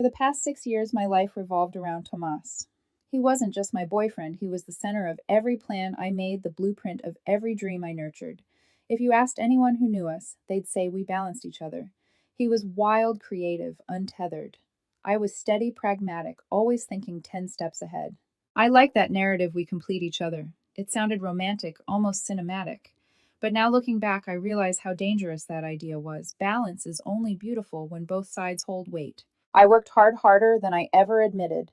For the past 6 years, my life revolved around Tomas. He wasn't just my boyfriend, he was the center of every plan I made, the blueprint of every dream I nurtured. If you asked anyone who knew us, they'd say we balanced each other. He was wild, creative, untethered. I was steady, pragmatic, always thinking 10 steps ahead. I like that narrative we complete each other. It sounded romantic, almost cinematic. But now looking back, I realize how dangerous that idea was. Balance is only beautiful when both sides hold weight. I worked harder than I ever admitted.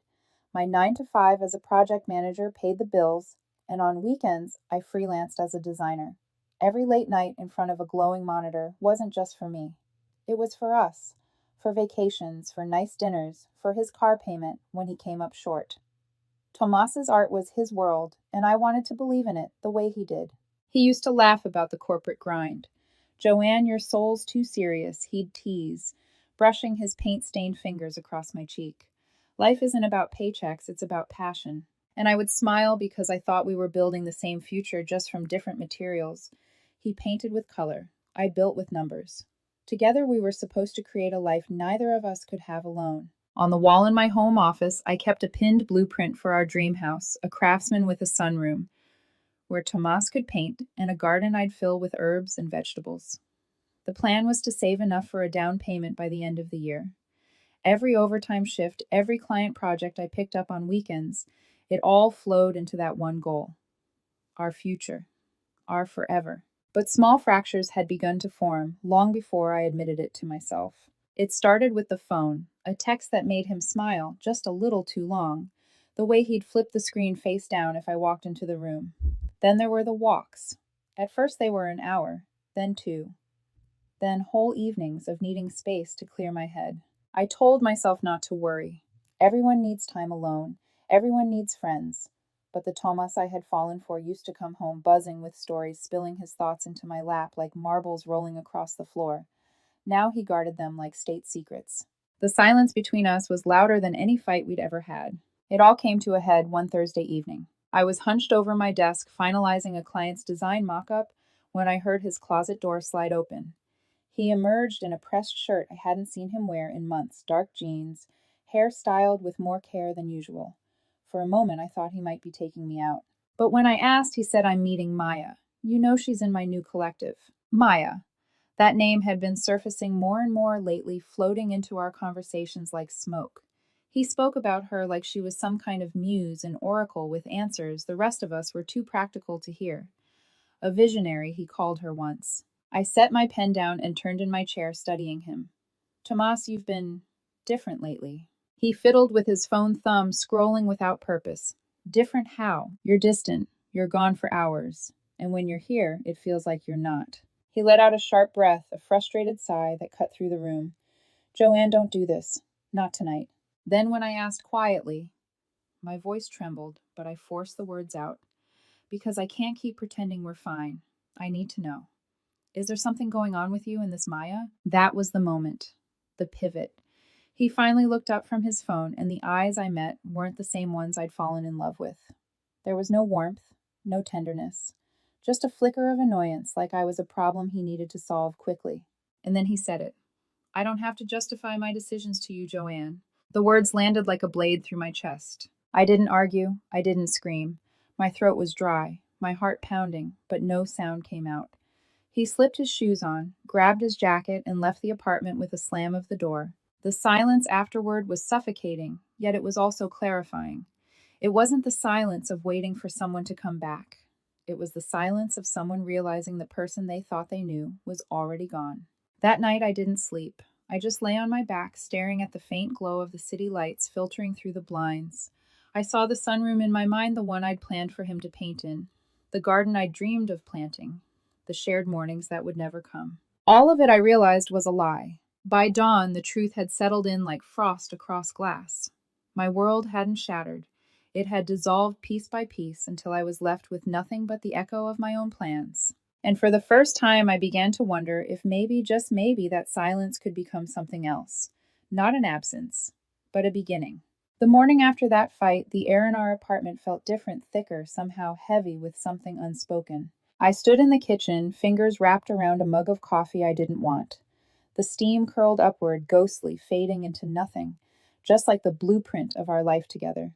My 9 to 5 as a project manager paid the bills, and on weekends, I freelanced as a designer. Every late night in front of a glowing monitor wasn't just for me. It was for us, for vacations, for nice dinners, for his car payment when he came up short. Tomas's art was his world, and I wanted to believe in it the way he did. He used to laugh about the corporate grind. "Joanne, your soul's too serious," he'd tease, brushing his paint-stained fingers across my cheek. "Life isn't about paychecks, it's about passion." And I would smile because I thought we were building the same future just from different materials. He painted with color. I built with numbers. Together we were supposed to create a life neither of us could have alone. On the wall in my home office, I kept a pinned blueprint for our dream house, a craftsman with a sunroom, where Tomas could paint, and a garden I'd fill with herbs and vegetables. The plan was to save enough for a down payment by the end of the year. Every overtime shift, every client project I picked up on weekends, it all flowed into that one goal: our future, our forever. But small fractures had begun to form long before I admitted it to myself. It started with the phone, a text that made him smile just a little too long, the way he'd flip the screen face down if I walked into the room. Then there were the walks. At first they were an hour, then 2, then whole evenings of needing space to clear my head. I told myself not to worry. Everyone needs time alone. Everyone needs friends. But the Tomas I had fallen for used to come home buzzing with stories, spilling his thoughts into my lap like marbles rolling across the floor. Now he guarded them like state secrets. The silence between us was louder than any fight we'd ever had. It all came to a head one Thursday evening. I was hunched over my desk, finalizing a client's design mock-up, when I heard his closet door slide open. He emerged in a pressed shirt I hadn't seen him wear in months, dark jeans, hair styled with more care than usual. For a moment, I thought he might be taking me out. But when I asked, he said, "I'm meeting Maya. You know she's in my new collective." Maya. That name had been surfacing more and more lately, floating into our conversations like smoke. He spoke about her like she was some kind of muse, an oracle with answers the rest of us were too practical to hear. A visionary, he called her once. I set my pen down and turned in my chair, studying him. "Tomas, you've been different lately." He fiddled with his phone thumb, scrolling without purpose. "Different how? You're distant. You're gone for hours. And when you're here, it feels like you're not." He let out a sharp breath, a frustrated sigh that cut through the room. "Joanne, don't do this. Not tonight." Then when I asked quietly, my voice trembled, but I forced the words out. "Because I can't keep pretending we're fine. I need to know. Is there something going on with you and this Maya?" That was the moment. The pivot. He finally looked up from his phone, and the eyes I met weren't the same ones I'd fallen in love with. There was no warmth, no tenderness, just a flicker of annoyance, like I was a problem he needed to solve quickly. And then he said it. "I don't have to justify my decisions to you, Joanne." The words landed like a blade through my chest. I didn't argue. I didn't scream. My throat was dry, my heart pounding, but no sound came out. He slipped his shoes on, grabbed his jacket, and left the apartment with a slam of the door. The silence afterward was suffocating, yet it was also clarifying. It wasn't the silence of waiting for someone to come back. It was the silence of someone realizing the person they thought they knew was already gone. That night I didn't sleep. I just lay on my back, staring at the faint glow of the city lights filtering through the blinds. I saw the sunroom in my mind, the one I'd planned for him to paint in, the garden I'd dreamed of planting, the shared mornings that would never come. All of it, I realized, was a lie. By dawn, the truth had settled in like frost across glass. My world hadn't shattered. It had dissolved piece by piece until I was left with nothing but the echo of my own plans. And for the first time, I began to wonder if maybe, just maybe, that silence could become something else. Not an absence, but a beginning. The morning after that fight, the air in our apartment felt different, thicker, somehow heavy with something unspoken. I stood in the kitchen, fingers wrapped around a mug of coffee I didn't want. The steam curled upward, ghostly, fading into nothing. just like the blueprint of our life together.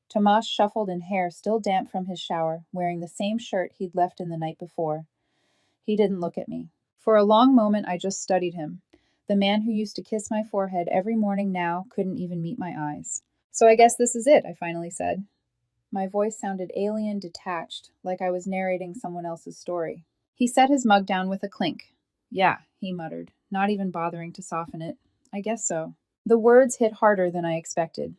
Tomas shuffled in hair still damp from his shower, wearing the same shirt he'd left in the night before. He didn't look at me. For a long moment, I just studied him. The man who used to kiss my forehead every morning now couldn't even meet my eyes. "So I guess this is it," I finally said. My voice sounded alien, detached, like I was narrating someone else's story. He set his mug down with a clink. "Yeah," he muttered, not even bothering to soften it. "I guess so." The words hit harder than I expected.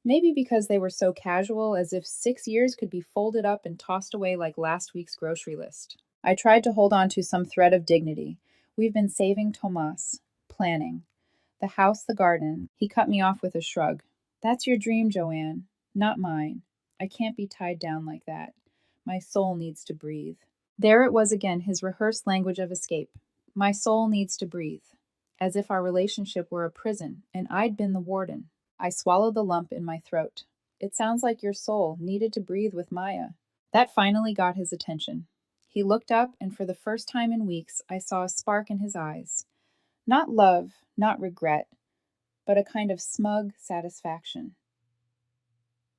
Maybe because they were so casual, as if 6 years could be folded up and tossed away like last week's grocery list. I tried to hold on to some thread of dignity. "We've been saving Tomas, planning. The house, the garden." He cut me off with a shrug. "That's your dream, Joanne, not mine. I can't be tied down like that. My soul needs to breathe." There it was again, his rehearsed language of escape. My soul needs to breathe. As if our relationship were a prison, and I'd been the warden. I swallowed the lump in my throat. "It sounds like your soul needed to breathe with Maya." That finally got his attention. He looked up, and for the first time in weeks, I saw a spark in his eyes. Not love, not regret, but a kind of smug satisfaction.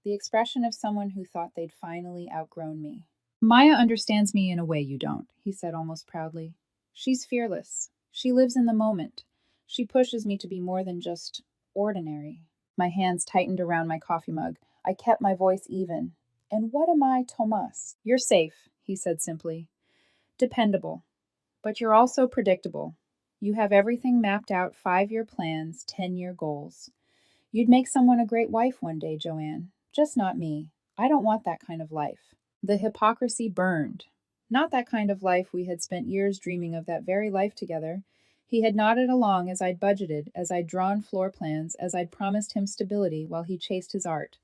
The expression of someone who thought they'd finally outgrown me. "Maya understands me in a way you don't," he said almost proudly. "She's fearless. She lives in the moment. She pushes me to be more than just ordinary." My hands tightened around my coffee mug. I kept my voice even. "And what am I, Tomas?" "You're safe," he said simply. "Dependable. But you're also predictable. You have everything mapped out, 5-year plans, 10-year goals. You'd make someone a great wife one day, Joanne. Just not me. I don't want that kind of life." The hypocrisy burned. Not that kind of life we had spent years dreaming of, that very life together. He had nodded along as I'd budgeted, as I'd drawn floor plans, as I'd promised him stability while he chased his art.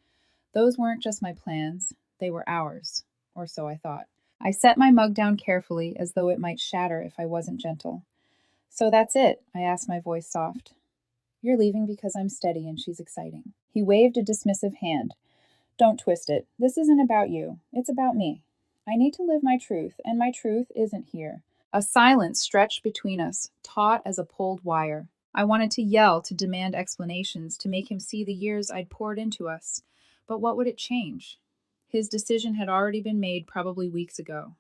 Those weren't just my plans, they were ours. Or so I thought. I set my mug down carefully, as though it might shatter if I wasn't gentle. "So that's it?" I asked, my voice soft. "You're leaving because I'm steady and she's exciting." He waved a dismissive hand. "Don't twist it. This isn't about you. It's about me. I need to live my truth, and my truth isn't here." A silence stretched between us, taut as a pulled wire. I wanted to yell, to demand explanations, to make him see the years I'd poured into us. But what would it change? His decision had already been made, probably weeks ago.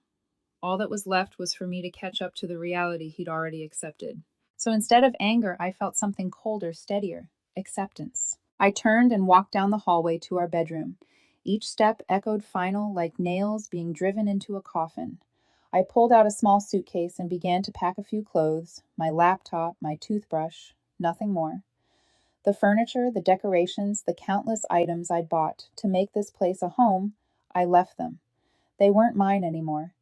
All that was left was for me to catch up to the reality he'd already accepted. So instead of anger, I felt something colder, steadier: acceptance. I turned and walked down the hallway to our bedroom. Each step echoed final, like nails being driven into a coffin. I pulled out a small suitcase and began to pack a few clothes, my laptop, my toothbrush, nothing more. The furniture, the decorations, the countless items I'd bought to make this place a home, I left them. They weren't mine anymore.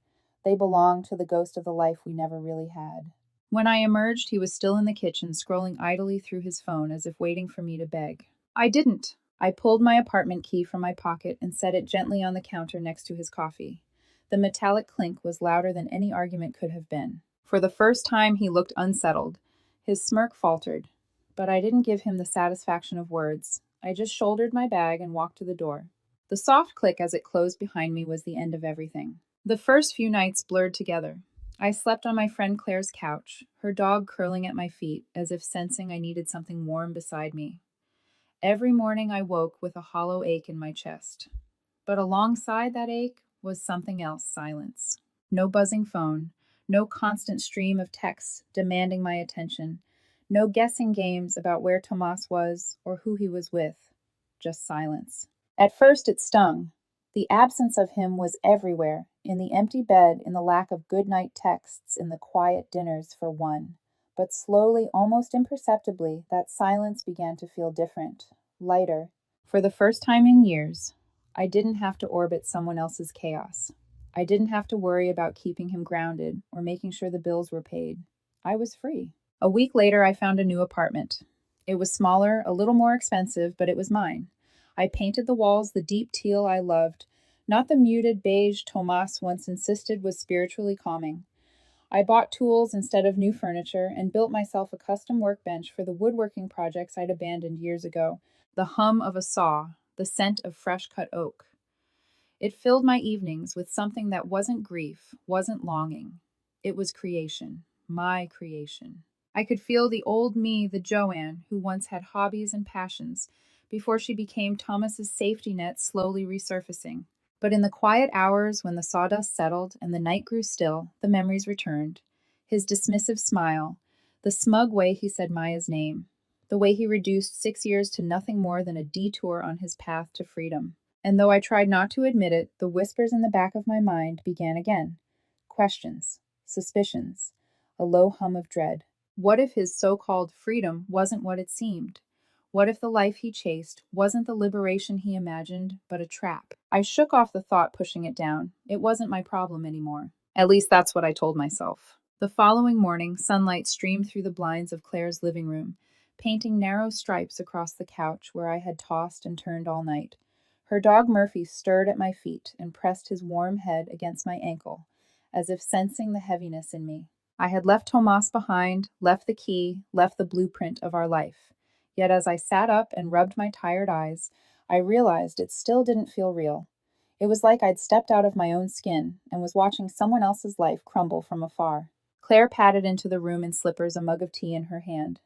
They belonged to the ghost of the life we never really had. When I emerged, he was still in the kitchen, scrolling idly through his phone as if waiting for me to beg. I didn't. I pulled my apartment key from my pocket and set it gently on the counter next to his coffee. The metallic clink was louder than any argument could have been. For the first time, he looked unsettled. His smirk faltered, but I didn't give him the satisfaction of words. I just shouldered my bag and walked to the door. The soft click as it closed behind me was the end of everything. The first few nights blurred together. I slept on my friend Claire's couch, her dog curling at my feet, as if sensing I needed something warm beside me. Every morning I woke with a hollow ache in my chest. But alongside that ache was something else: silence. No buzzing phone, no constant stream of texts demanding my attention, no guessing games about where Tomas was or who he was with. Just silence. At first it stung. The absence of him was everywhere, in the empty bed, in the lack of goodnight texts, in the quiet dinners for one. But slowly, almost imperceptibly, that silence began to feel different, lighter. For the first time in years, I didn't have to orbit someone else's chaos. I didn't have to worry about keeping him grounded or making sure the bills were paid. I was free. A week later, I found a new apartment. It was smaller, a little more expensive, but it was mine. I painted the walls the deep teal I loved, not the muted beige Tomas once insisted was spiritually calming. I bought tools instead of new furniture and built myself a custom workbench for the woodworking projects I'd abandoned years ago. The hum of a saw, the scent of fresh-cut oak. It filled my evenings with something that wasn't grief, wasn't longing. It was creation, my creation. I could feel the old me, the Joanne, who once had hobbies and passions, before she became Thomas's safety net slowly resurfacing. But in the quiet hours when the sawdust settled and the night grew still, the memories returned. His dismissive smile, the smug way he said Maya's name, the way he reduced 6 years to nothing more than a detour on his path to freedom. And though I tried not to admit it, the whispers in the back of my mind began again. Questions, suspicions, a low hum of dread. What if his so-called freedom wasn't what it seemed? What if the life he chased wasn't the liberation he imagined, but a trap? I shook off the thought, pushing it down. It wasn't my problem anymore. At least that's what I told myself. The following morning, sunlight streamed through the blinds of Claire's living room, painting narrow stripes across the couch where I had tossed and turned all night. Her dog Murphy stirred at my feet and pressed his warm head against my ankle, as if sensing the heaviness in me. I had left Tomas behind, left the key, left the blueprint of our life. Yet as I sat up and rubbed my tired eyes, I realized it still didn't feel real. It was like I'd stepped out of my own skin and was watching someone else's life crumble from afar. Claire padded into the room in slippers, a mug of tea in her hand.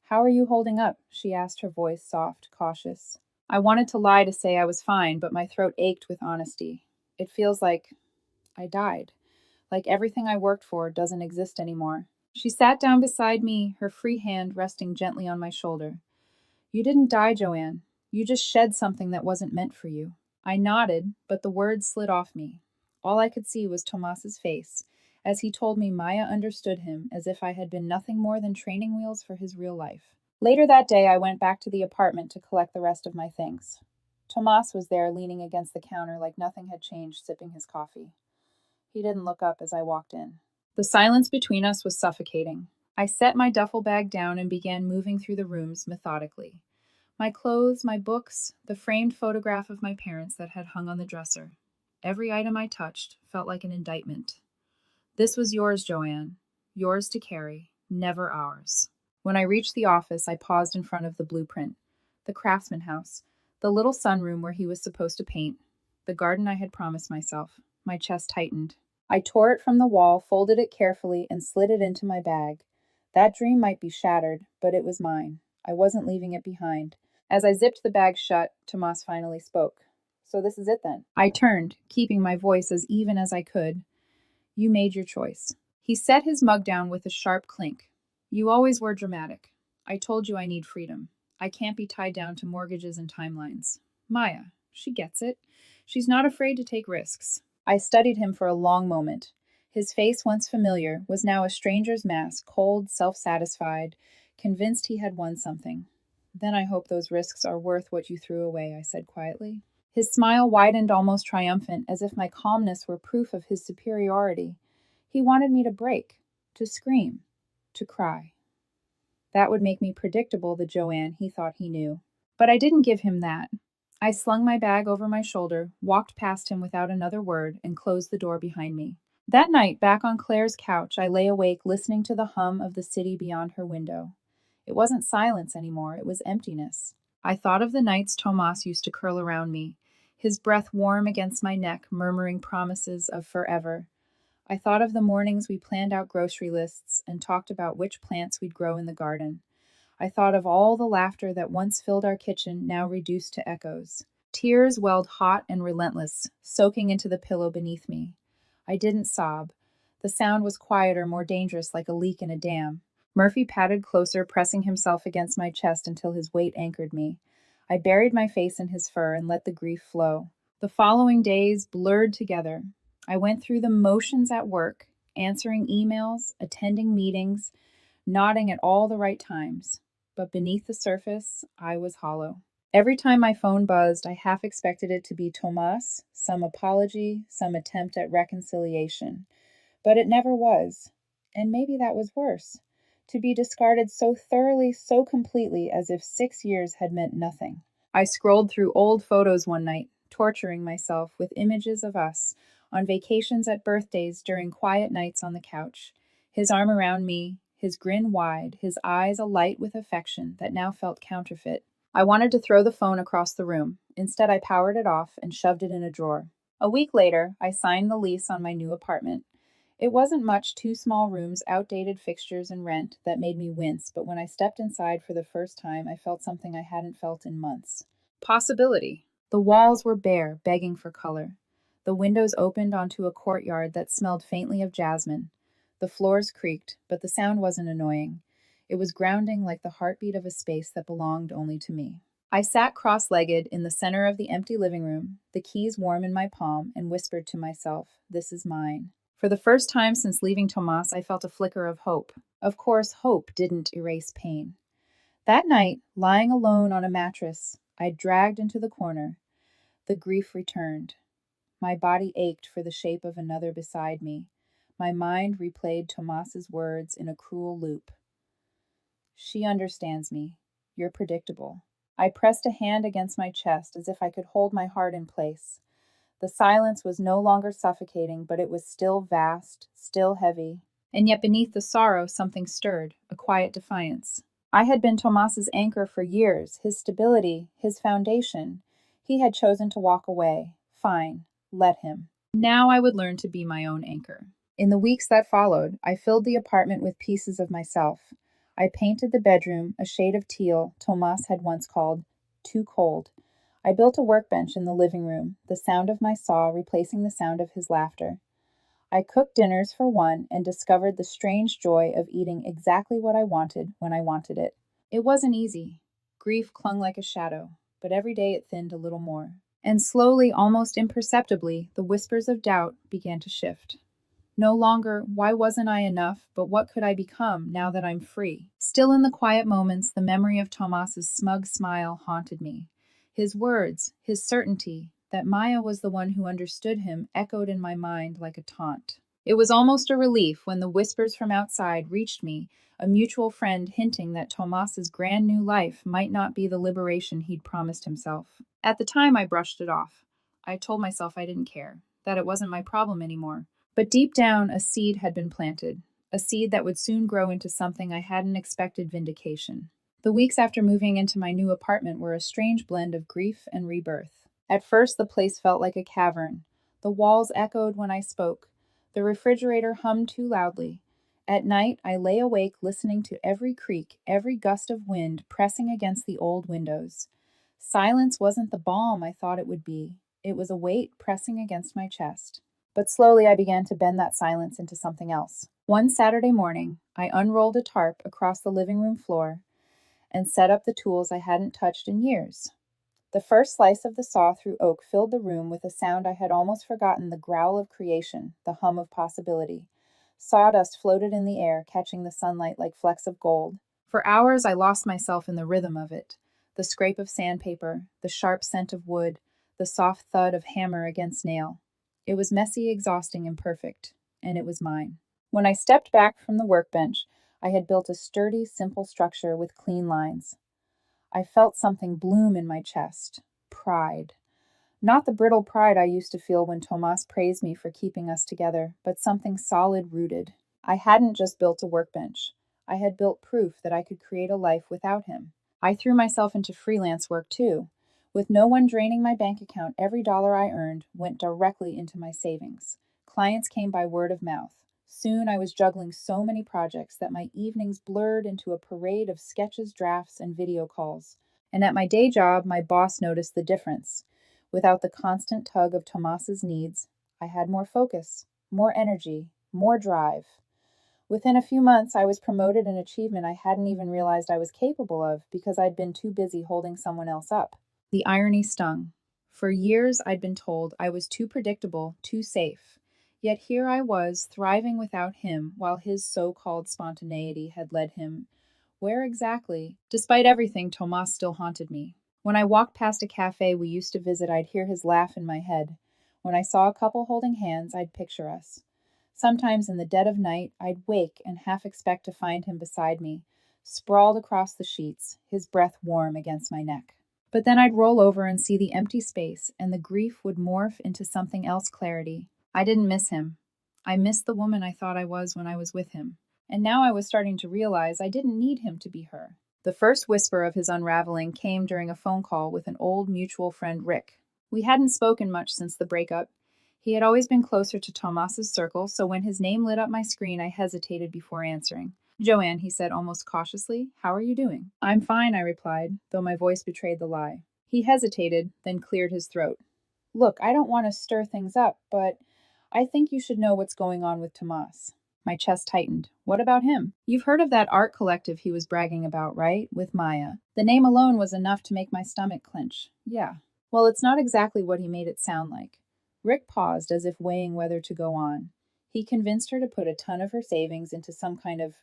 "How are you holding up?" she asked, her voice soft, cautious. I wanted to lie to say I was fine, but my throat ached with honesty. It feels like I died. Like everything I worked for doesn't exist anymore. She sat down beside me, her free hand resting gently on my shoulder. "You didn't die, Joanne. You just shed something that wasn't meant for you." I nodded, but the words slid off me. All I could see was Tomas's face, as he told me Maya understood him as if I had been nothing more than training wheels for his real life. Later that day, I went back to the apartment to collect the rest of my things. Tomas was there, leaning against the counter like nothing had changed, sipping his coffee. He didn't look up as I walked in. The silence between us was suffocating. I set my duffel bag down and began moving through the rooms methodically. My clothes, my books, the framed photograph of my parents that had hung on the dresser. Every item I touched felt like an indictment. "This was yours, Joanne. Yours to carry, never ours." When I reached the office, I paused in front of the blueprint. The craftsman house, the little sunroom where he was supposed to paint, the garden I had promised myself. My chest tightened. I tore it from the wall, folded it carefully, and slid it into my bag. That dream might be shattered, but it was mine. I wasn't leaving it behind. As I zipped the bag shut, Tomas finally spoke. "So this is it then?" I turned, keeping my voice as even as I could. "You made your choice." He set his mug down with a sharp clink. "You always were dramatic. I told you I need freedom. I can't be tied down to mortgages and timelines. Maya, she gets it. She's not afraid to take risks." I studied him for a long moment. His face, once familiar, was now a stranger's mask, cold, self-satisfied, convinced he had won something. "Then I hope those risks are worth what you threw away," I said quietly. His smile widened, almost triumphant, as if my calmness were proof of his superiority. He wanted me to break, to scream, to cry. That would make me predictable, the Joanne he thought he knew. But I didn't give him that. I slung my bag over my shoulder, walked past him without another word, and closed the door behind me. That night, back on Claire's couch, I lay awake listening to the hum of the city beyond her window. It wasn't silence anymore, it was emptiness. I thought of the nights Tomas used to curl around me, his breath warm against my neck, murmuring promises of forever. I thought of the mornings we planned out grocery lists and talked about which plants we'd grow in the garden. I thought of all the laughter that once filled our kitchen, now reduced to echoes. Tears welled hot and relentless, soaking into the pillow beneath me. I didn't sob. The sound was quieter, more dangerous, like a leak in a dam. Murphy padded closer, pressing himself against my chest until his weight anchored me. I buried my face in his fur and let the grief flow. The following days blurred together. I went through the motions at work, answering emails, attending meetings, nodding at all the right times. But beneath the surface, I was hollow. Every time my phone buzzed, I half expected it to be Tomas, some apology, some attempt at reconciliation. But it never was. And maybe that was worse. To be discarded so thoroughly, so completely, as if 6 years had meant nothing. I scrolled through old photos one night, torturing myself with images of us, on vacations, at birthdays, during quiet nights on the couch. His arm around me, his grin wide, his eyes alight with affection that now felt counterfeit. I wanted to throw the phone across the room. Instead, I powered it off and shoved it in a drawer. A week later, I signed the lease on my new apartment. It wasn't much, two small rooms, outdated fixtures, and rent that made me wince, but when I stepped inside for the first time, I felt something I hadn't felt in months. Possibility. The walls were bare, begging for color. The windows opened onto a courtyard that smelled faintly of jasmine. The floors creaked, but the sound wasn't annoying. It was grounding, like the heartbeat of a space that belonged only to me. I sat cross-legged in the center of the empty living room, the keys warm in my palm, and whispered to myself, "This is mine." For the first time since leaving Tomas, I felt a flicker of hope. Of course, hope didn't erase pain. That night, lying alone on a mattress, I dragged into the corner. The grief returned. My body ached for the shape of another beside me. My mind replayed Tomas's words in a cruel loop. "She understands me. You're predictable." I pressed a hand against my chest as if I could hold my heart in place. The silence was no longer suffocating, but it was still vast, still heavy. And yet beneath the sorrow, something stirred, a quiet defiance. I had been Tomas's anchor for years, his stability, his foundation. He had chosen to walk away. Fine, let him. Now I would learn to be my own anchor. In the weeks that followed, I filled the apartment with pieces of myself. I painted the bedroom a shade of teal Tomas had once called too cold. I built a workbench in the living room, the sound of my saw replacing the sound of his laughter. I cooked dinners for one and discovered the strange joy of eating exactly what I wanted when I wanted it. It wasn't easy. Grief clung like a shadow, but every day it thinned a little more. And slowly, almost imperceptibly, the whispers of doubt began to shift. No longer, why wasn't I enough, but what could I become now that I'm free? Still in the quiet moments, the memory of Tomas's smug smile haunted me. His words, his certainty, that Maya was the one who understood him, echoed in my mind like a taunt. It was almost a relief when the whispers from outside reached me, a mutual friend hinting that Tomas's grand new life might not be the liberation he'd promised himself. At the time, I brushed it off. I told myself I didn't care, that it wasn't my problem anymore. But deep down, a seed had been planted, a seed that would soon grow into something I hadn't expected: vindication. The weeks after moving into my new apartment were a strange blend of grief and rebirth. At first, the place felt like a cavern. The walls echoed when I spoke. The refrigerator hummed too loudly. At night, I lay awake listening to every creak, every gust of wind pressing against the old windows. Silence wasn't the balm I thought it would be. It was a weight pressing against my chest. But slowly I began to bend that silence into something else. One Saturday morning, I unrolled a tarp across the living room floor and set up the tools I hadn't touched in years. The first slice of the saw through oak filled the room with a sound I had almost forgotten: the growl of creation, the hum of possibility. Sawdust floated in the air, catching the sunlight like flecks of gold. For hours I lost myself in the rhythm of it: the scrape of sandpaper, the sharp scent of wood, the soft thud of hammer against nail. It was messy, exhausting, imperfect, and it was mine. When I stepped back from the workbench, I had built a sturdy, simple structure with clean lines. I felt something bloom in my chest: pride. Not the brittle pride I used to feel when Tomas praised me for keeping us together, but something solid, rooted. I hadn't just built a workbench. I had built proof that I could create a life without him. I threw myself into freelance work too. With no one draining my bank account, every dollar I earned went directly into my savings. Clients came by word of mouth. Soon I was juggling so many projects that my evenings blurred into a parade of sketches, drafts, and video calls. And at my day job, my boss noticed the difference. Without the constant tug of Tomas's needs, I had more focus, more energy, more drive. Within a few months, I was promoted, an achievement I hadn't even realized I was capable of because I'd been too busy holding someone else up. The irony stung. For years, I'd been told I was too predictable, too safe. Yet here I was, thriving without him, while his so-called spontaneity had led him where exactly? Despite everything, Tomas still haunted me. When I walked past a cafe we used to visit, I'd hear his laugh in my head. When I saw a couple holding hands, I'd picture us. Sometimes in the dead of night, I'd wake and half expect to find him beside me, sprawled across the sheets, his breath warm against my neck. But then I'd roll over and see the empty space, and the grief would morph into something else: clarity. I didn't miss him. I missed the woman I thought I was when I was with him. And now I was starting to realize I didn't need him to be her. The first whisper of his unraveling came during a phone call with an old mutual friend, Rick. We hadn't spoken much since the breakup. He had always been closer to Tomas's circle, so when his name lit up my screen, I hesitated before answering. Joanne, he said almost cautiously, how are you doing? I'm fine, I replied, though my voice betrayed the lie. He hesitated, then cleared his throat. Look, I don't want to stir things up, but I think you should know what's going on with Tomas. My chest tightened. What about him? You've heard of that art collective he was bragging about, right? With Maya. The name alone was enough to make my stomach clench. Yeah. Well, it's not exactly what he made it sound like. Rick paused as if weighing whether to go on. He convinced her to put a ton of her savings into some kind of,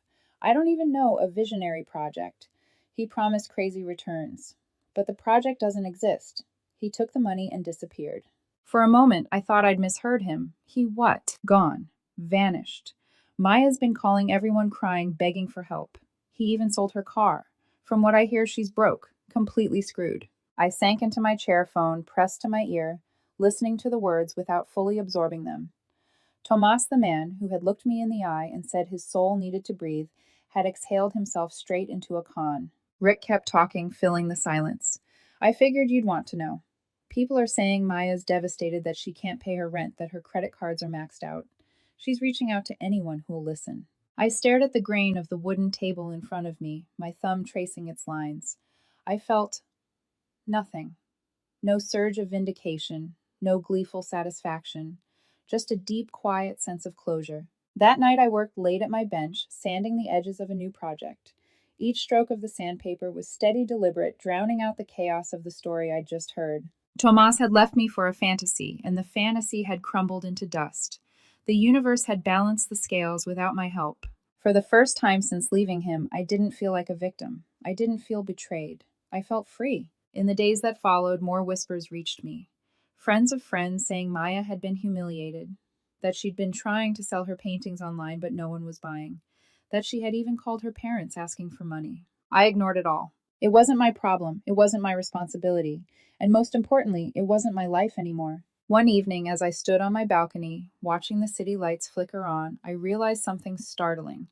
I don't even know, a visionary project. He promised crazy returns. But the project doesn't exist. He took the money and disappeared. For a moment, I thought I'd misheard him. He what? Gone. Vanished. Maya's been calling everyone crying, begging for help. He even sold her car. From what I hear, she's broke, completely screwed. I sank into my chair phone, pressed to my ear, listening to the words without fully absorbing them. Tomas, the man, who had looked me in the eye and said his soul needed to breathe, had exhaled himself straight into a con. Rick kept talking, filling the silence. I figured you'd want to know. People are saying Maya's devastated that she can't pay her rent, that her credit cards are maxed out. She's reaching out to anyone who'll listen. I stared at the grain of the wooden table in front of me, my thumb tracing its lines. I felt nothing. No surge of vindication, no gleeful satisfaction, just a deep, quiet sense of closure. That night I worked late at my bench, sanding the edges of a new project. Each stroke of the sandpaper was steady, deliberate, drowning out the chaos of the story I'd just heard. Tomas had left me for a fantasy, and the fantasy had crumbled into dust. The universe had balanced the scales without my help. For the first time since leaving him, I didn't feel like a victim. I didn't feel betrayed. I felt free. In the days that followed, more whispers reached me. Friends of friends saying Maya had been humiliated, that she'd been trying to sell her paintings online but no one was buying, that she had even called her parents asking for money. I ignored it all. It wasn't my problem, it wasn't my responsibility, and most importantly, it wasn't my life anymore. One evening, as I stood on my balcony, watching the city lights flicker on, I realized something startling.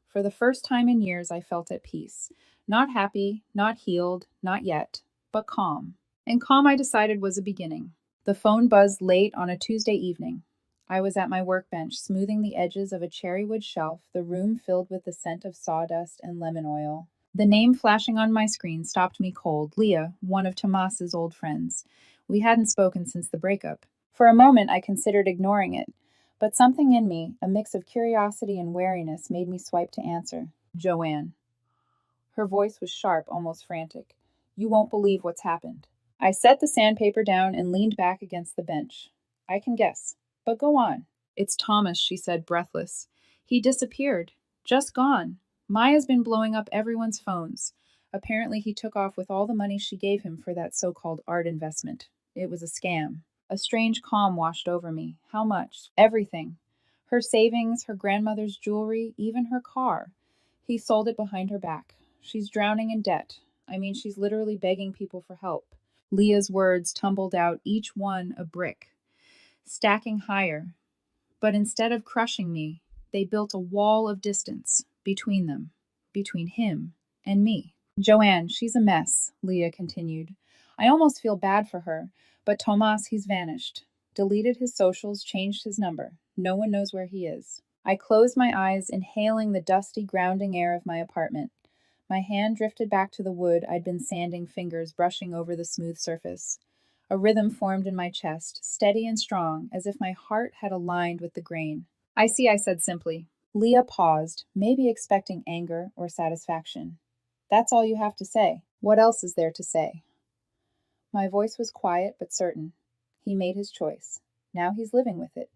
For the first time in years, I felt at peace. Not happy, not healed, not yet, but calm. And calm, I decided, was a beginning. The phone buzzed late on a Tuesday evening. I was at my workbench, smoothing the edges of a cherrywood shelf, the room filled with the scent of sawdust and lemon oil. The name flashing on my screen stopped me cold. Leah, one of Tomas's old friends. We hadn't spoken since the breakup. For a moment, I considered ignoring it, but something in me, a mix of curiosity and wariness, made me swipe to answer. Joanne. Her voice was sharp, almost frantic. You won't believe what's happened. I set the sandpaper down and leaned back against the bench. I can guess, but go on. It's Thomas, she said, breathless. He disappeared. Just gone. Maya's been blowing up everyone's phones. Apparently he took off with all the money she gave him for that so-called art investment. It was a scam. A strange calm washed over me. How much? Everything. Her savings, her grandmother's jewelry, even her car. He sold it behind her back. She's drowning in debt. I mean, she's literally begging people for help. Leah's words tumbled out, each one a brick, stacking higher. But instead of crushing me, they built a wall of distance between them, between him and me. Joanne, she's a mess, Leah continued. I almost feel bad for her, but Tomas, he's vanished. Deleted his socials, changed his number. No one knows where he is. I closed my eyes, inhaling the dusty, grounding air of my apartment. My hand drifted back to the wood I'd been sanding, fingers brushing over the smooth surface. A rhythm formed in my chest, steady and strong, as if my heart had aligned with the grain. I see, I said simply. Leah paused, maybe expecting anger or satisfaction. That's all you have to say. What else is there to say? My voice was quiet but certain. He made his choice. Now he's living with it.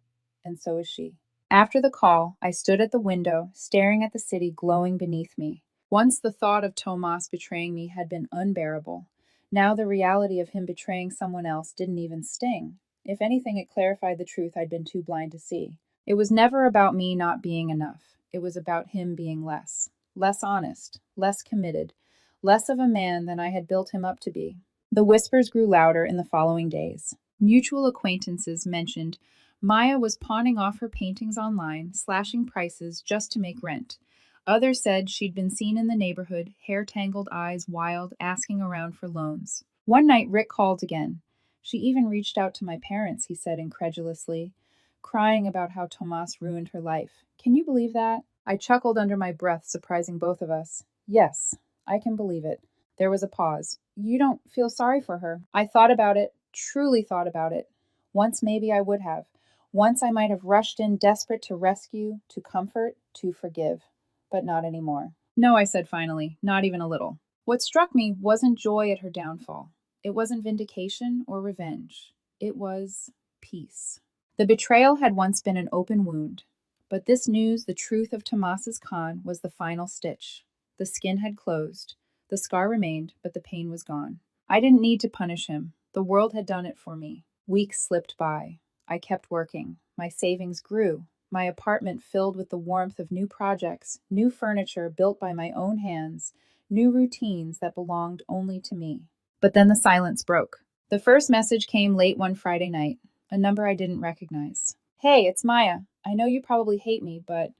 And so is she. After the call, I stood at the window, staring at the city glowing beneath me. Once the thought of Tomas betraying me had been unbearable. Now the reality of him betraying someone else didn't even sting. If anything, it clarified the truth I'd been too blind to see. It was never about me not being enough. It was about him being less. Less honest, less committed, less of a man than I had built him up to be. The whispers grew louder in the following days. Mutual acquaintances mentioned Maya was pawning off her paintings online, slashing prices just to make rent. Others said she'd been seen in the neighborhood, hair-tangled eyes wild, asking around for loans. One night, Rick called again. She even reached out to my parents, he said incredulously. crying about how Tomas ruined her life. Can you believe that? I chuckled under my breath, surprising both of us. Yes, I can believe it. There was a pause. You don't feel sorry for her. I thought about it, truly thought about it. Once maybe I would have. Once I might have rushed in desperate to rescue, to comfort, to forgive. But not anymore. No, I said finally, not even a little. What struck me wasn't joy at her downfall. It wasn't vindication or revenge. It was peace. The betrayal had once been an open wound, but this news, the truth of Tomas's con, was the final stitch. The skin had closed. The scar remained, but the pain was gone. I didn't need to punish him. The world had done it for me. Weeks slipped by. I kept working. My savings grew. My apartment filled with the warmth of new projects, new furniture built by my own hands, new routines that belonged only to me. But then the silence broke. The first message came late one Friday night, a number I didn't recognize. Hey, it's Maya. I know you probably hate me, but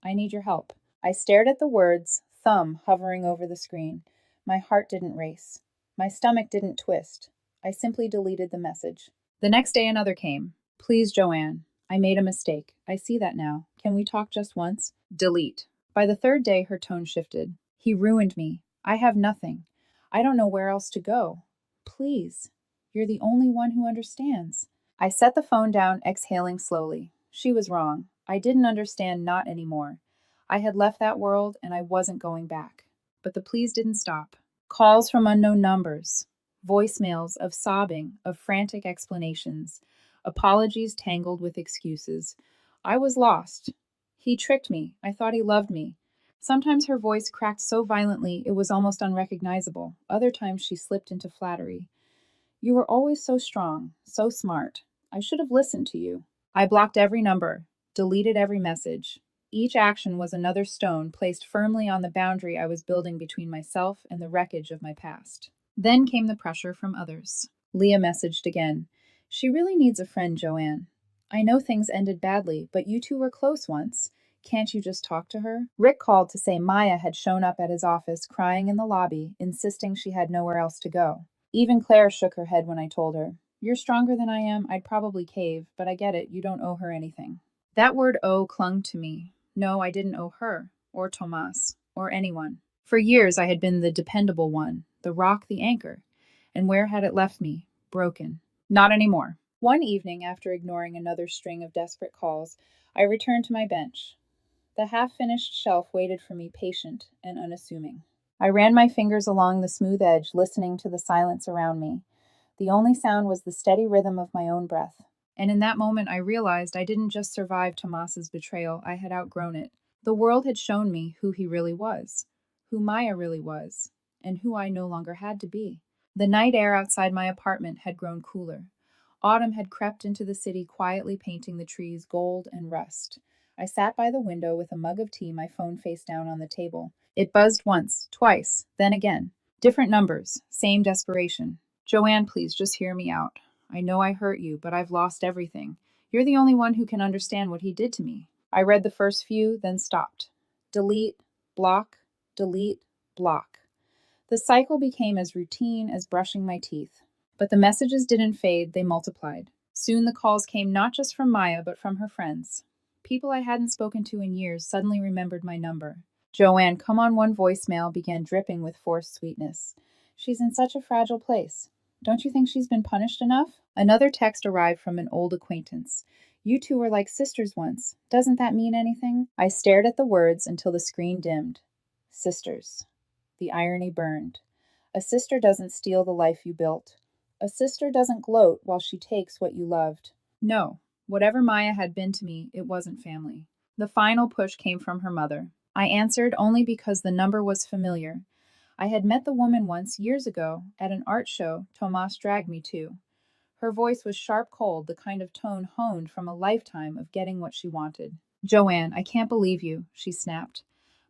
I need your help. I stared at the words, thumb hovering over the screen. My heart didn't race. My stomach didn't twist. I simply deleted the message. The next day another came. Please, Joanne. I made a mistake. I see that now. Can we talk just once? Delete. By the third day, her tone shifted. He ruined me. I have nothing. I don't know where else to go. Please. You're the only one who understands. I set the phone down, exhaling slowly. She was wrong. I didn't understand not anymore. I had left that world and I wasn't going back. But the pleas didn't stop. Calls from unknown numbers. Voicemails of sobbing, of frantic explanations. Apologies tangled with excuses. I was lost. He tricked me. I thought he loved me. Sometimes her voice cracked so violently it was almost unrecognizable. Other times she slipped into flattery. You were always so strong, so smart. I should have listened to you. I blocked every number, deleted every message. Each action was another stone placed firmly on the boundary I was building between myself and the wreckage of my past. Then came the pressure from others. Leah messaged again. She really needs a friend, Joanne. I know things ended badly, but you two were close once. Can't you just talk to her? Rick called to say Maya had shown up at his office crying in the lobby, insisting she had nowhere else to go. Even Claire shook her head when I told her. You're stronger than I am, I'd probably cave, but I get it, you don't owe her anything. That word owe clung to me. No, I didn't owe her, or Tomas, or anyone. For years I had been the dependable one, the rock, the anchor. And where had it left me? Broken. Not anymore. One evening, after ignoring another string of desperate calls, I returned to my bench. The half-finished shelf waited for me, patient and unassuming. I ran my fingers along the smooth edge, listening to the silence around me. The only sound was the steady rhythm of my own breath. And in that moment, I realized I didn't just survive Tomas's betrayal, I had outgrown it. The world had shown me who he really was, who Maya really was, and who I no longer had to be. The night air outside my apartment had grown cooler. Autumn had crept into the city, quietly painting the trees gold and rust. I sat by the window with a mug of tea, my phone face down on the table. It buzzed once, twice, then again. Different numbers, same desperation. Joanne, please, just hear me out. I know I hurt you, but I've lost everything. You're the only one who can understand what he did to me. I read the first few, then stopped. Delete, block, delete, block. The cycle became as routine as brushing my teeth. But the messages didn't fade, they multiplied. Soon the calls came not just from Maya, but from her friends. People I hadn't spoken to in years suddenly remembered my number. Joanne, come on, one voicemail began dripping with forced sweetness. She's in such a fragile place. Don't you think she's been punished enough? Another text arrived from an old acquaintance. You two were like sisters once. Doesn't that mean anything? I stared at the words until the screen dimmed. Sisters. The irony burned. A sister doesn't steal the life you built. A sister doesn't gloat while she takes what you loved. No, whatever Maya had been to me, it wasn't family. The final push came from her mother. I answered only because the number was familiar. I had met the woman once, years ago, at an art show Tomas dragged me to. Her voice was sharp cold, the kind of tone honed from a lifetime of getting what she wanted. Joanne, I can't believe you, she snapped.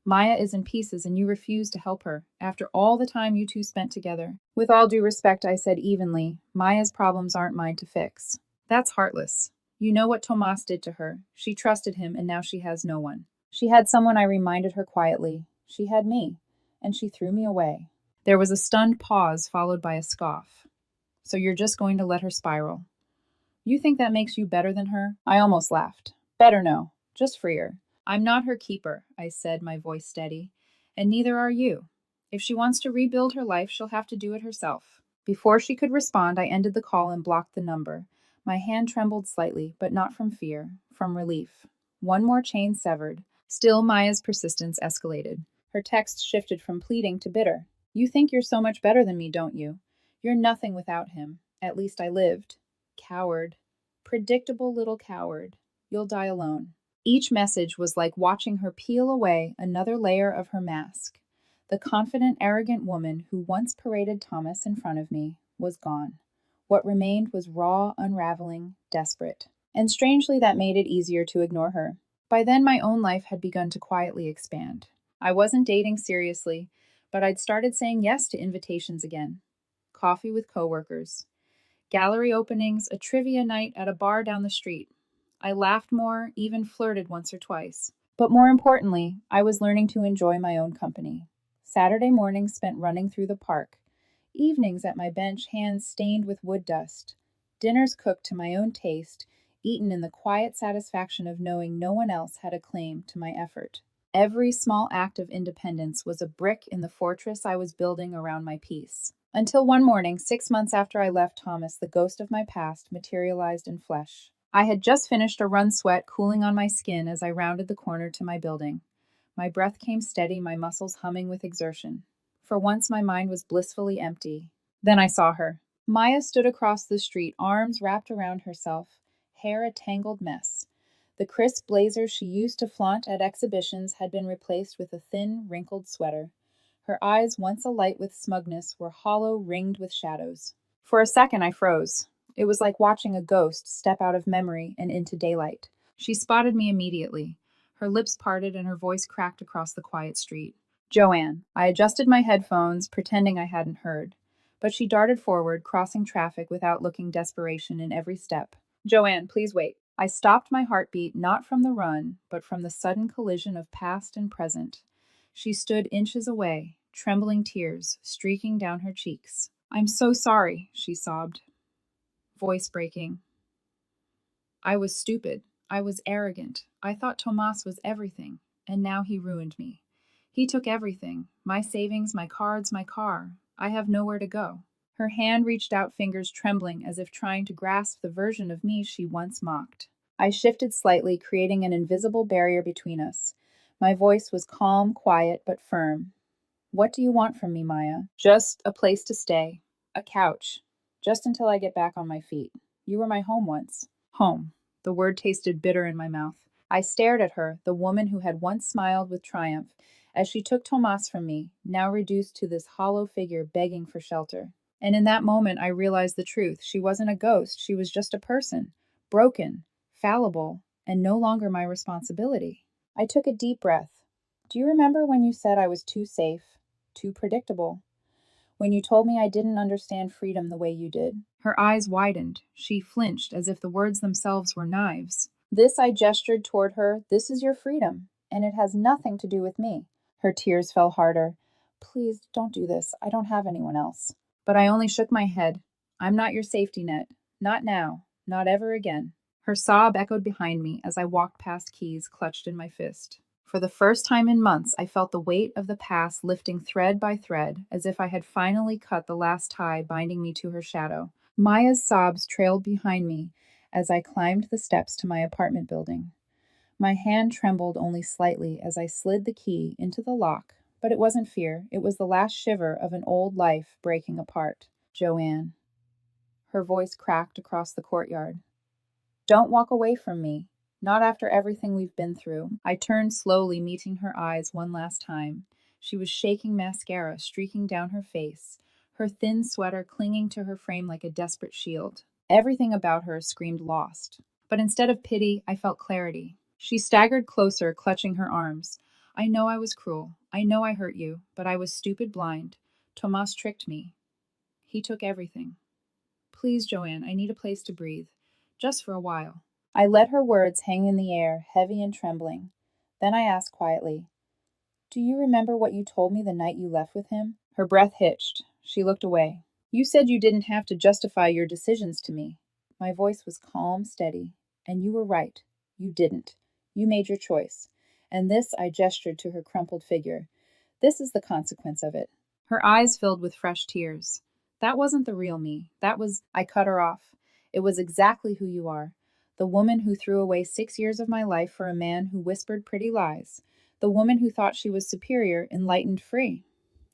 Maya is in pieces and you refuse to help her, after all the time you two spent together. With all due respect, I said evenly, Maya's problems aren't mine to fix. That's heartless. You know what Tomas did to her. She trusted him and now she has no one. She had someone, I reminded her quietly. She had me, and she threw me away. There was a stunned pause followed by a scoff. So you're just going to let her spiral? You think that makes you better than her? I almost laughed. Better no, just freer. I'm not her keeper, I said, my voice steady, and neither are you. If she wants to rebuild her life, she'll have to do it herself. Before she could respond, I ended the call and blocked the number. My hand trembled slightly, but not from fear, from relief. One more chain severed. Still, Maya's persistence escalated. Her text shifted from pleading to bitter. You think you're so much better than me, don't you? You're nothing without him. At least I lived. Coward. Predictable little coward. You'll die alone. Each message was like watching her peel away another layer of her mask. The confident, arrogant woman who once paraded Thomas in front of me was gone. What remained was raw, unraveling, desperate. And strangely, that made it easier to ignore her. By then, my own life had begun to quietly expand. I wasn't dating seriously, but I'd started saying yes to invitations again. Coffee with coworkers, gallery openings, a trivia night at a bar down the street. I laughed more, even flirted once or twice. But more importantly, I was learning to enjoy my own company. Saturday mornings spent running through the park, evenings at my bench, hands stained with wood dust, dinners cooked to my own taste, eaten in the quiet satisfaction of knowing no one else had a claim to my effort. Every small act of independence was a brick in the fortress I was building around my peace. Until one morning, 6 months after I left Thomas, the ghost of my past materialized in flesh. I had just finished a run sweat cooling on my skin as I rounded the corner to my building. My breath came steady, my muscles humming with exertion. For once, my mind was blissfully empty. Then I saw her. Maya stood across the street, arms wrapped around herself, hair a tangled mess. The crisp blazer she used to flaunt at exhibitions had been replaced with a thin, wrinkled sweater. Her eyes, once alight with smugness, were hollow, ringed with shadows. For a second, I froze. It was like watching a ghost step out of memory and into daylight. She spotted me immediately. Her lips parted and her voice cracked across the quiet street. Joanne. I adjusted my headphones, pretending I hadn't heard. But she darted forward, crossing traffic without looking desperation in every step. Joanne, please wait. I stopped my heartbeat not from the run, but from the sudden collision of past and present. She stood inches away, trembling tears streaking down her cheeks. I'm so sorry, she sobbed, voice breaking. I was stupid. I was arrogant. I thought Tomas was everything, and now he ruined me. He took everything, my savings, my cards, my car. I have nowhere to go. Her hand reached out, fingers trembling as if trying to grasp the version of me she once mocked. I shifted slightly, creating an invisible barrier between us. My voice was calm, quiet, but firm. What do you want from me, Maya? Just a place to stay. A couch. Just until I get back on my feet. You were my home once. Home. The word tasted bitter in my mouth. I stared at her, the woman who had once smiled with triumph, as she took Tomas from me, now reduced to this hollow figure begging for shelter. And in that moment, I realized the truth. She wasn't a ghost. She was just a person. Broken, fallible, and no longer my responsibility. I took a deep breath. Do you remember when you said I was too safe, too predictable? When you told me I didn't understand freedom the way you did? Her eyes widened. She flinched as if the words themselves were knives. This, I gestured toward her, this is your freedom, and it has nothing to do with me. Her tears fell harder. Please don't do this. I don't have anyone else. But I only shook my head. I'm not your safety net. Not now. Not ever again. Her sob echoed behind me as I walked past keys clutched in my fist. For the first time in months, I felt the weight of the past lifting thread by thread, as if I had finally cut the last tie binding me to her shadow. Maya's sobs trailed behind me as I climbed the steps to my apartment building. My hand trembled only slightly as I slid the key into the lock, but it wasn't fear. It was the last shiver of an old life breaking apart. Joanne. Her voice cracked across the courtyard. Don't walk away from me. Not after everything we've been through. I turned slowly, meeting her eyes one last time. She was shaking mascara streaking down her face, her thin sweater clinging to her frame like a desperate shield. Everything about her screamed lost. But instead of pity, I felt clarity. She staggered closer, clutching her arms. I know I was cruel. I know I hurt you, but I was stupid blind. Tomas tricked me. He took everything. Please, Joanne, I need a place to breathe. Just for a while. I let her words hang in the air, heavy and trembling. Then I asked quietly, do you remember what you told me the night you left with him? Her breath hitched. She looked away. You said you didn't have to justify your decisions to me. My voice was calm, steady. And you were right. You didn't. You made your choice. And this, I gestured to her crumpled figure. This is the consequence of it. Her eyes filled with fresh tears. That wasn't the real me. I cut her off. It was exactly who you are. The woman who threw away 6 years of my life for a man who whispered pretty lies. The woman who thought she was superior, enlightened, free.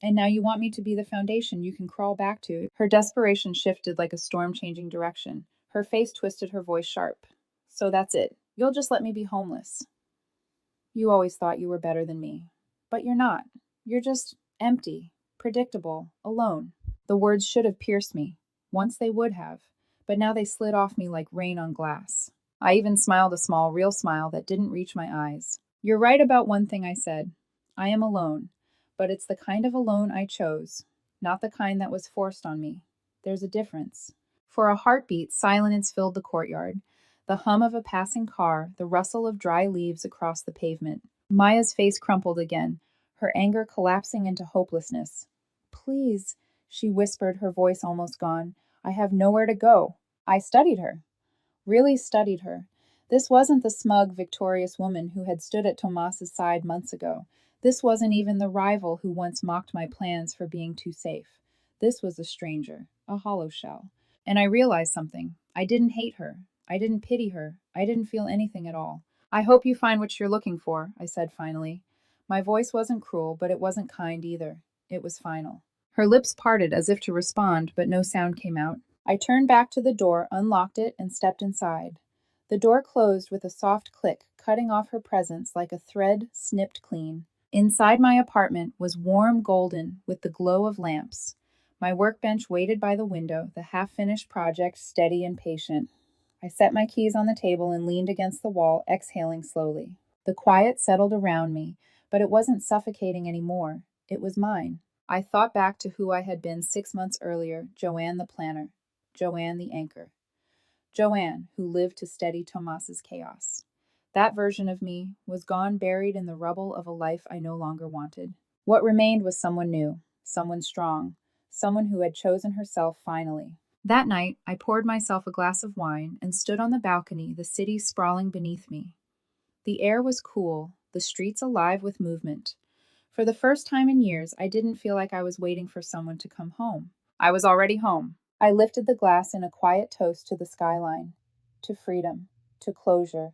And now you want me to be the foundation you can crawl back to. Her desperation shifted like a storm changing direction. Her face twisted, her voice sharp. So that's it. You'll just let me be homeless. You always thought you were better than me. But you're not. You're just empty, predictable, alone. The words should have pierced me. Once they would have. But now they slid off me like rain on glass. I even smiled a small, real smile that didn't reach my eyes. You're right about one thing I said. I am alone. But it's the kind of alone I chose, not the kind that was forced on me. There's a difference. For a heartbeat, silence filled the courtyard. The hum of a passing car, the rustle of dry leaves across the pavement. Maya's face crumpled again, her anger collapsing into hopelessness. Please, she whispered, her voice almost gone. I have nowhere to go. I studied her. Really studied her. This wasn't the smug, victorious woman who had stood at Tomas's side months ago. This wasn't even the rival who once mocked my plans for being too safe. This was a stranger, a hollow shell. And I realized something. I didn't hate her. I didn't pity her. I didn't feel anything at all. I hope you find what you're looking for, I said finally. My voice wasn't cruel, but it wasn't kind either. It was final. Her lips parted as if to respond, but no sound came out. I turned back to the door, unlocked it, and stepped inside. The door closed with a soft click, cutting off her presence like a thread snipped clean. Inside my apartment was warm golden with the glow of lamps. My workbench waited by the window, the half-finished project steady and patient. I set my keys on the table and leaned against the wall, exhaling slowly. The quiet settled around me, but it wasn't suffocating anymore. It was mine. I thought back to who I had been 6 months earlier, Joanne the planner, Joanne the anchor. Joanne, who lived to steady Tomas's chaos. That version of me was gone, buried in the rubble of a life I no longer wanted. What remained was someone new, someone strong, someone who had chosen herself finally. That night, I poured myself a glass of wine and stood on the balcony, the city sprawling beneath me. The air was cool, the streets alive with movement. For the first time in years, I didn't feel like I was waiting for someone to come home. I was already home. I lifted the glass in a quiet toast to the skyline, to freedom, to closure,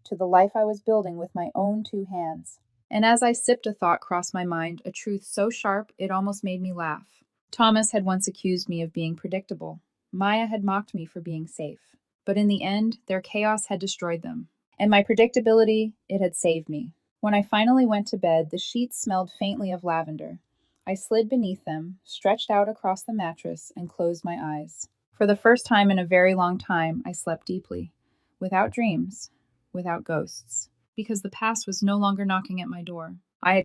to the life I was building with my own 2 hands. And as I sipped, a thought crossed my mind, a truth so sharp it almost made me laugh. Thomas had once accused me of being predictable. Maya had mocked me for being safe. But in the end, their chaos had destroyed them. And my predictability, it had saved me. When I finally went to bed, the sheets smelled faintly of lavender. I slid beneath them, stretched out across the mattress, and closed my eyes. For the first time in a very long time, I slept deeply. Without dreams, without ghosts. Because the past was no longer knocking at my door.